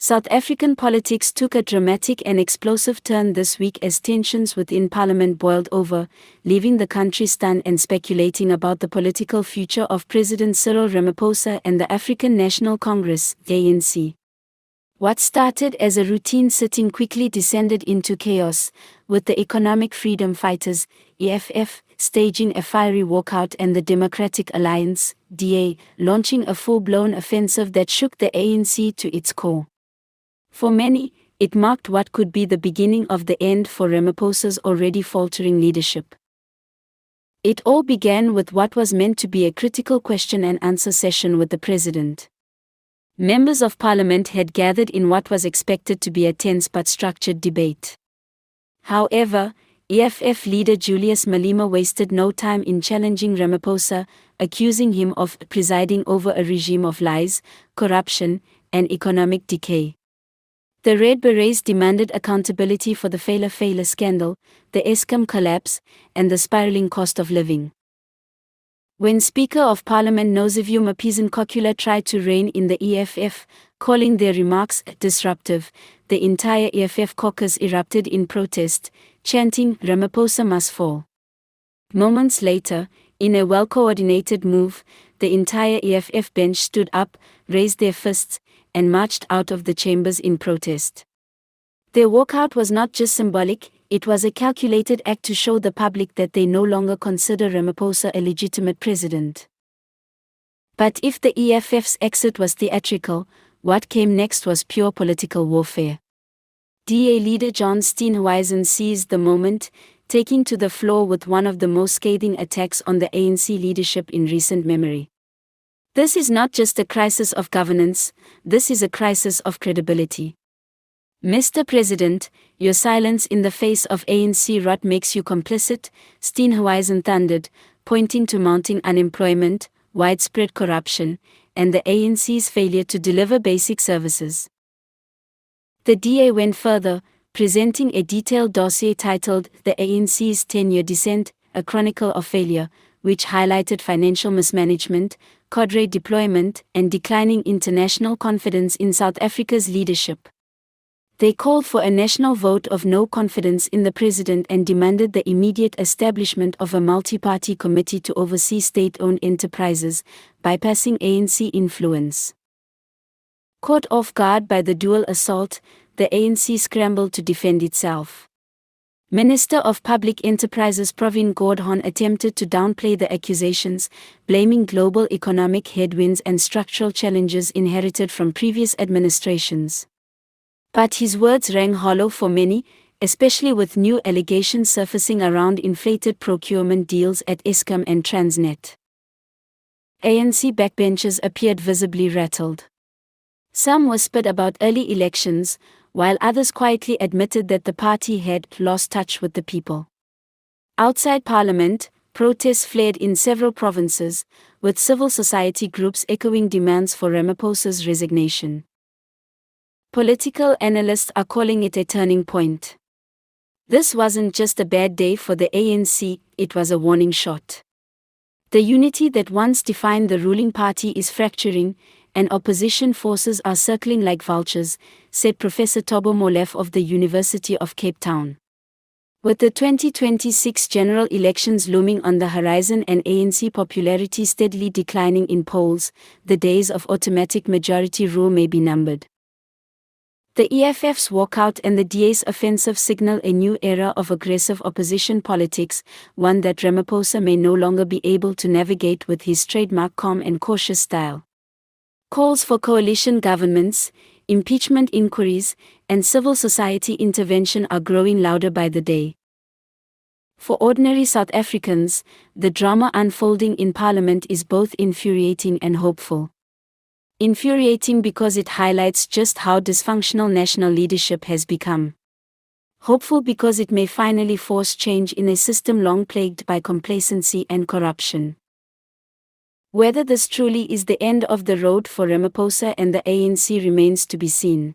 South African politics took a dramatic and explosive turn this week as tensions within parliament boiled over, leaving the country stunned and speculating about the political future of President Cyril Ramaphosa and the African National Congress, ANC. What started as a routine sitting quickly descended into chaos, with the Economic Freedom Fighters, EFF, staging a fiery walkout and the Democratic Alliance, DA, launching a full-blown offensive that shook the ANC to its core. For many, it marked what could be the beginning of the end for Ramaphosa's already faltering leadership. It all began with what was meant to be a critical question-and-answer session with the president. Members of parliament had gathered in what was expected to be a tense but structured debate. However, EFF leader Julius Malema wasted no time in challenging Ramaphosa, accusing him of presiding over a regime of lies, corruption, and economic decay. The Red Berets demanded accountability for the Phala Phala scandal, the Eskom collapse, and the spiraling cost of living. When Speaker of Parliament Nosiviwe Mapisa tried to rein in the EFF, calling their remarks disruptive, the entire EFF caucus erupted in protest, chanting, "Ramaphosa must fall." Moments later, in a well-coordinated move, the entire EFF bench stood up, raised their fists, and marched out of the chambers in protest. Their walkout was not just symbolic, it was a calculated act to show the public that they no longer consider Ramaphosa a legitimate president. But if the EFF's exit was theatrical, what came next was pure political warfare. DA leader John Steenhuisen seized the moment, taking to the floor with one of the most scathing attacks on the ANC leadership in recent memory. "This is not just a crisis of governance, this is a crisis of credibility. Mr. President, your silence in the face of ANC rot makes you complicit," Steenhuisen thundered, pointing to mounting unemployment, widespread corruption, and the ANC's failure to deliver basic services. The DA went further, presenting a detailed dossier titled "The ANC's 10-Year Descent, a Chronicle of Failure," which highlighted financial mismanagement, cadre deployment, and declining international confidence in South Africa's leadership. They called for a national vote of no confidence in the president and demanded the immediate establishment of a multi-party committee to oversee state-owned enterprises, bypassing ANC influence. Caught off guard by the dual assault, the ANC scrambled to defend itself. Minister of Public Enterprises Pravin Gordhan attempted to downplay the accusations, blaming global economic headwinds and structural challenges inherited from previous administrations. But his words rang hollow for many, especially with new allegations surfacing around inflated procurement deals at Eskom and Transnet. ANC backbenchers appeared visibly rattled. Some whispered about early elections, while others quietly admitted that the party had lost touch with the people. Outside Parliament, protests flared in several provinces, with civil society groups echoing demands for Ramaphosa's resignation. Political analysts are calling it a turning point. This wasn't just a bad day for the ANC, it was a warning shot. The unity that once defined the ruling party is fracturing, and opposition forces are circling like vultures, said Professor Thabo Molefe of the University of Cape Town. With the 2026 general elections looming on the horizon and ANC popularity steadily declining in polls, the days of automatic majority rule may be numbered. The EFF's walkout and the DA's offensive signal a new era of aggressive opposition politics, one that Ramaphosa may no longer be able to navigate with his trademark calm and cautious style. Calls for coalition governments, impeachment inquiries, and civil society intervention are growing louder by the day. For ordinary South Africans, the drama unfolding in Parliament is both infuriating and hopeful. Infuriating because it highlights just how dysfunctional national leadership has become. Hopeful because it may finally force change in a system long plagued by complacency and corruption. Whether this truly is the end of the road for Ramaphosa and the ANC remains to be seen.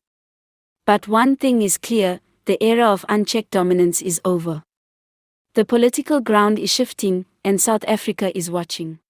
But one thing is clear, the era of unchecked dominance is over. The political ground is shifting, and South Africa is watching.